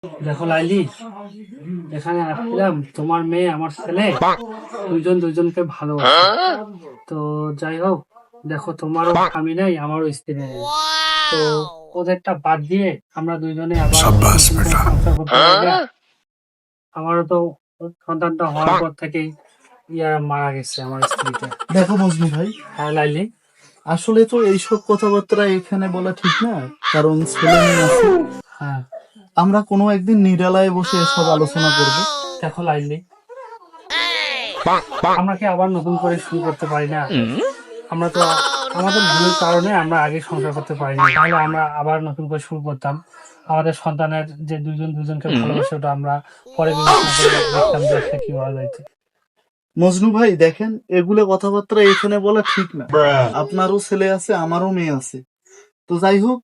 দেখো লাইলি, এখানে আসছিলাম, তোমার মেয়ে আমার ছেলে দুইজন দুইজনকে ভালোবাসে। তো যাই হোক, দেখো তোমারও স্বামী নেই, আমারও স্ত্রী নেই। তো ওদেরটা বাদ দিয়ে আমরা দুইজনে আবার নতুন করে সংসার করতে পারি না? আমারও তো সন্তানটা হওয়ার পর থেকেই মারা গেছে আমার স্ত্রীটা। দেখো মজনু ভাই, হ্যাঁ লাইলি। আসলে তো এইসব কথাবার্তা এখানে বলা ঠিক না, কারণ ছেলে মেয়ে আছে। হ্যাঁ আমরা কোনো একদিন নিরালায় বসে এসব আলোচনা করব। দেখো লাইলি, আমরা কি আবার নতুন করে শুরু করতে পারি না? আমরা তো আমাদের ভুলের কারণে আমরা আগে সংসার করতে পারিনি, তাহলে আমরা আবার নতুন করে শুরু করতাম। আমাদের সন্তানের যে দুজন দুজনকে ভালোবাসে, ওটা আমরা পরে বিবেচনা করে দেখতাম যে আসলে কি করা যাইতে। মজনু ভাই দেখেন, এগুলো কথাবার্তা এখানে বলা ঠিক না। আপনারও ছেলে আছে, আমারও মেয়ে আছে। তো যাই হোক,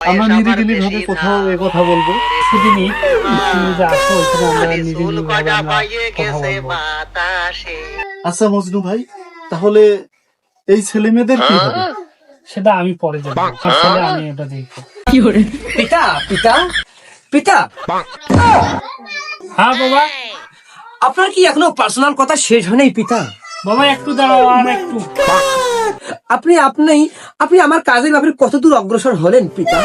আমরা নিরিবিলি ভাবে কোথাও এ কথা বলবো। সেদিনই তুমি যে আসো, ওইখানে আমরা নিরিবিলি ভাবে আমরা কথা বলবো। আচ্ছা মজনু ভাই, তাহলে এই ছেলে মেয়েদের কি হবে? সেটা আমি পরে জানবো, আসলে আমি ওটা দেখবো। পিতা পিতা পিতা, হ্যাঁ বাবা। আপনার কি এখনো পার্সোনাল কথা শেষ হয়নি পিতা? বাবা একটু দাঁড়াও, আর একটু। আপনি আপনি আপনি আমার কাজের ব্যাপারে কত দূর অগ্রসর হলেন পিতা?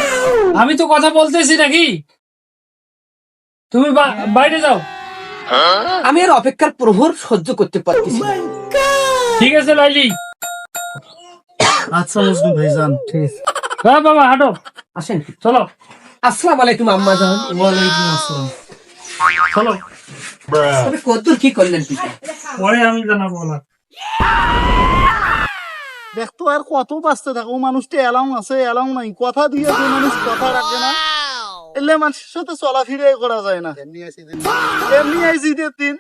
আমি তো কথা বলতেছি নাকি, তুমি বাইরে যাও। আমি আর অপেক্ষার প্রহর সহ্য করতে পারতেছি না। ঠিক আছে লাইলি। আচ্ছা মজনু ভাই যান, ঠিক আছে। হ্যাঁ বাবা, হাঁটো, আসেন। চলো আসসালামু আলাইকুম আম্মা জান। ওয়ালাইকুম আসসালাম। চলো। তবে কতদূর কি করলেন পিতা? পরে আমি জানাবো না। দেখতো আর কত বাঁচতে থাকো, মানুষটা এলাম আছে এলাম নাই, কথা দিয়ে যে মানুষ কথা রাখে না, এলে মানুষের সাথে চলাফিরে করা যায় না। এমনি আইছি ঈদের দিন,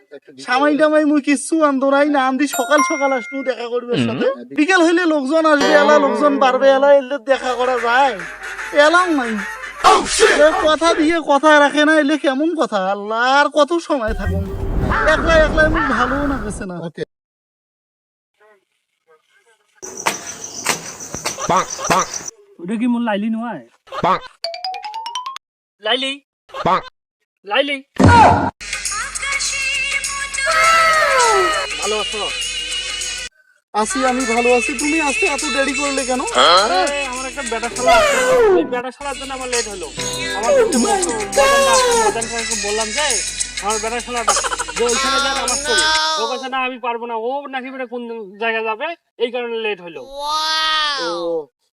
সামাই টামাই মুই কিচ্ছু আনতো নাই, না আনদি সকাল সকাল আসতো দেখা করবে সাথে, বিকেল হইলে লোকজন আসবে এলা, লোকজন বাড়বে এলা, এলে দেখা করা যায়, এলাম নাই। এ কথা দিয়ে কথা রাখে না, এলে কেমন কথা, আল্লাহ আর কত সময় থাকুন একলা একলা, এমন ভালো না গেছে না। ওটা কি মোর লাইলি নয়? লাইলি, লাইলি, ভালো আছো? আছি, আমি ভালো আছি। তুমি আসতে এত দেরি করলে কেন? আরে, আমার একটা বেটাশালা আছে, ওই বেটাশালার জন্য আমার লেট হলো। আমার মদন ভাইকে বললাম যে আমার বেটাশালাটা যে ওইখানে যাবে আমার করে, ও কাছে না আমি পারবো না, ও নাকি বেটা কোন জায়গায় যাবে, এই কারণে লেট হলো। ও,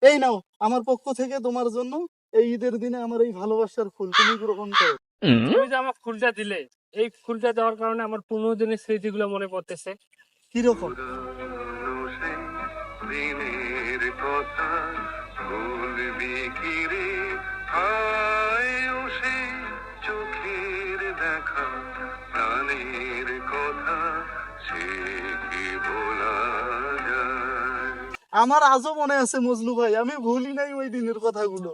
এই নাও আমার পক্ষ থেকে তোমার জন্য এই ঈদের দিনে আমার এই ভালোবাসার ফুল, তুমি গ্রহণ করো। তুমি যে আমার ফুলটা দিলে, এই ফুলটা দেওয়ার কারণে আমার 15 দিনের স্মৃতিগুলো মনে পড়তেছে। কিরকম? দিনের কথা বলবি কি রে, হায় ও সেই চোখের দেখা, প্রাণের কথা সে কি বলা যায়। আমার আজও মনে আছে মজনু ভাই, আমি ভুলি নাই ওই দিনের কথাগুলো।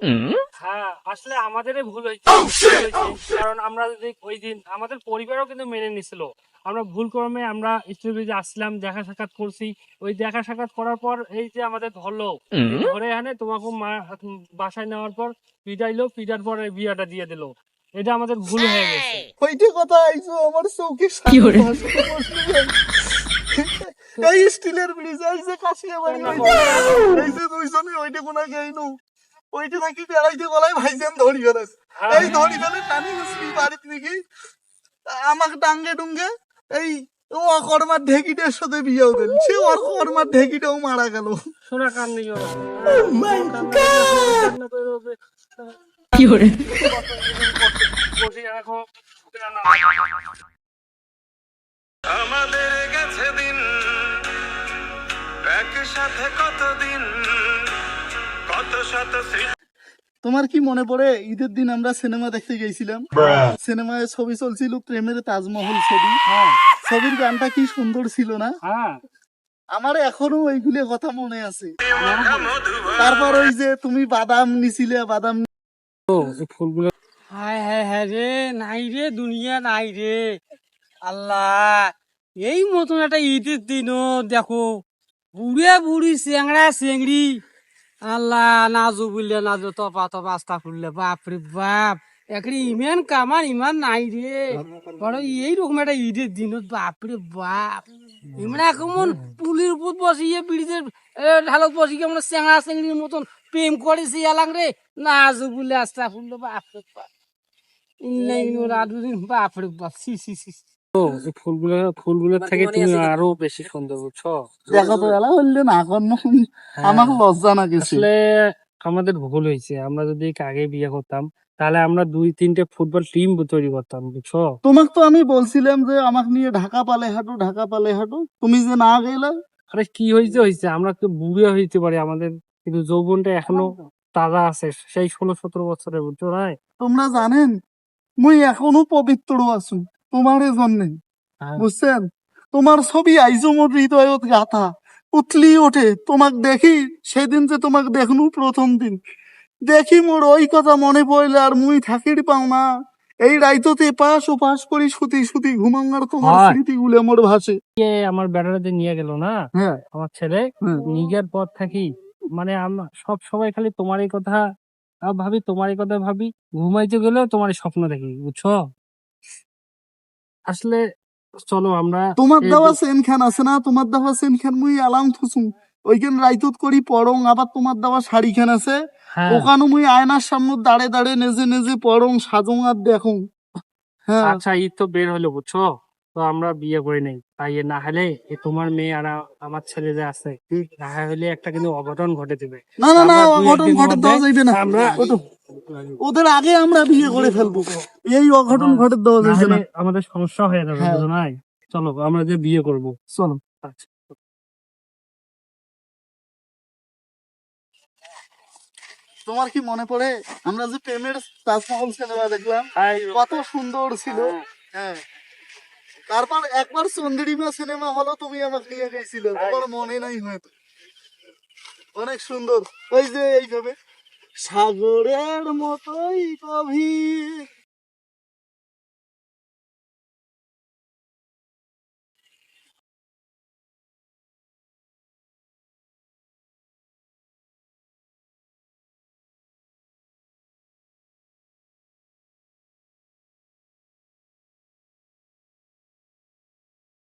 হ্যাঁ, আসলে আমাদেরই ভুল হয়েছে, কারণ আমরা যদি ওই দিন আমাদের পরিবারও কিন্তু মেনে নিছিল, আমরা ভুল ক্রমে আমরা স্টুডিওতে আসলাম, দেখা সাক্ষাৎ করছি। ওই দেখা সাক্ষাৎ করার পর এই যে আমাদের ধরলো, ধরে এনে তোমাকে বাসায় নেওয়ার পর পিটাইলো, পিটার পর এই বিয়াটা দিয়ে দিল। এটা আমাদের ভুল হয়ে গেছে। ওইটা কথা আইছো আমার চৌকে সামনে ভাসছে মজনু ভাই। এই স্টিলের ব্রিজ, এই যে কাশিয়া বাড়ি, এই যে দুইজনে ওইটা কোনা গাইনো, ওইটা নাকি বেড়াইতে গলায় ভাইজান ধরি ফেলে, এই ধরি ফেলে টানি মুসলি বাড়িতে নাকি আমাকে ডাঙ্গে ডুঙ্গে এই ও কর্মার ঢেকিটার সাথে বিয়েও দিল, সে ওর কর্মার ঢেকিটাও মারা গেল। শোনা কান নিও না। বসে রাখো। আমাদের গেছে দিন একসাথে, কতদিন কত শত স্মৃতি। তোমার কি মনে পড়ে ঈদের দিন আমরা সিনেমা দেখতে গেছিলাম, সিনেমায় ছবি চলছিল প্রেমের তাজমহল ছবি, ছবির গানটা কি সুন্দর ছিল না? হ্যাঁ, আমার এখনো ওইগুলো কথা মনে আছে। তারপর ওই যে তুমি বাদাম নিছিলে, বাদাম ফুলগুলো হায় হায় হায় রে, নাই রে দুনিয়া নাই রে আল্লাহ। এই মতন একটা ঈদের দিনও দেখো বুড়ে বুড়ি চেংড়া চেংড়ি, আল্লাহ নাজু বুঝলে নাজু তপা তপা আস্তা খুললে, বাপরে বাপ। একরি ইমান কামান ইমান নাই রে বড় এইরকম একটা ঈদের দিন বাপরে বাপ ইমরা কেমন পুলির উপর বসিয়ে ব্রিজের ঢালত বসিয়ে কেমন চেঙা চেংড়ির মতন প্রেম করেছি এলাং রে না বলে আস্তা ফুললো বাপরে বাপ বাপরে বাপ সি সি সি এই ফুলগুলো থেকে তুমি আরো বেশি সুন্দর, বুঝছো? দেখা তো এলা হইলে না কর্ম আমার লজ্জা না কিছু। আসলে আমাদের ভুল হয়েছে, আমরা যদি আগে বিয়ে করতাম তাহলে আমরা 2-3টে ফুটবল টিম তৈরি করতাম, বুঝছো? তোমাকে তো আমি বলছিলাম যে আমাকে নিয়ে ঢাকা পালে হাঁটু, তুমি যে না গেলে। আরে কি হয়েছে আমরা তো বুড়ো হইতে পারি, আমাদের কিন্তু যৌবনটা এখনো তাজা আছে, সেই 16-17 বছরের, বুঝছো না? তোমরা জানেন মুই এখনো পবিত্র আছো তোমার জন্যে, হ্যাঁ। বুঝছেন? তোমার ছবি আইজো মোর হৃদয়ত গাথা উতলি ওঠে তোমাক দেখি, সেদিন যে তোমাক দেখনু প্রথম দিন দেখি মোর ওই কথা মনে পড়লে আর মুই থাকির পাও না। এই রাইততে পাশ ও পাশ করি সুতি ঘুমাঙ্গার তোমার হয়। স্মৃতি গুলো মোর ভাসে। আমার বেড়াতে নিয়ে গেল না হ্যাঁ আমার ছেলে, হ্যাঁ। নিজের পর থাকি মানে আমরা সব সময় খালি তোমারই কথা ভাবি, ঘুমাইতে গেলেও তোমারই স্বপ্ন দেখি, বুঝছো? আসলে চলো আমরা তোমার এই দেওয়া সেনখান আছে না, তোমার দেওয়া সেনখান মুই আলাম থুসুম ওইখান রাইতুত করি পড়ং, আবার তোমার দেওয়া শাড়ি খান আছে হ্যাঁ। ওখানে মুই আয়নার সামনে দাঁড়ে নেজে পড়ং সাজং আর দেখং। হ্যাঁ আচ্ছা, ঈদ তো বের হলো, বুঝছো? তো আমরা বিয়ে করে নেই, তাই না হলে তোমার মেয়ে আর আমার ছেলে যে আছে, না হলে একটা কিন্তু অঘটন ঘটে দেবে। না আমরা অঘটন 2-1 দিন ঘটে দেওয়া মধ্যে যাইবে না, আমরা ওদের আগে আমরা বিয়ে করে ফেলবো, এই অঘটন ঘটে দেওয়া না যাইবে হলে না। আমাদের সমস্যা হয়ে যাবে, হ্যাঁ। বুঝো নাই? চলো আমরা যে বিয়ে করবো, চলো। আচ্ছা। তোমার কি মনে পড়ে আমরা যে প্রেমের তাজমহল সিনেমা দেখলাম, কত সুন্দর ছিল। হ্যাঁ তারপর একবার চন্দ্রিমা সিনেমা হলো তুমি আমাকে নিয়ে গেছিলে, তোমার মনে নাই হয়তো, অনেক সুন্দর। ওই যে এইভাবে সাগরের মতোই গভীর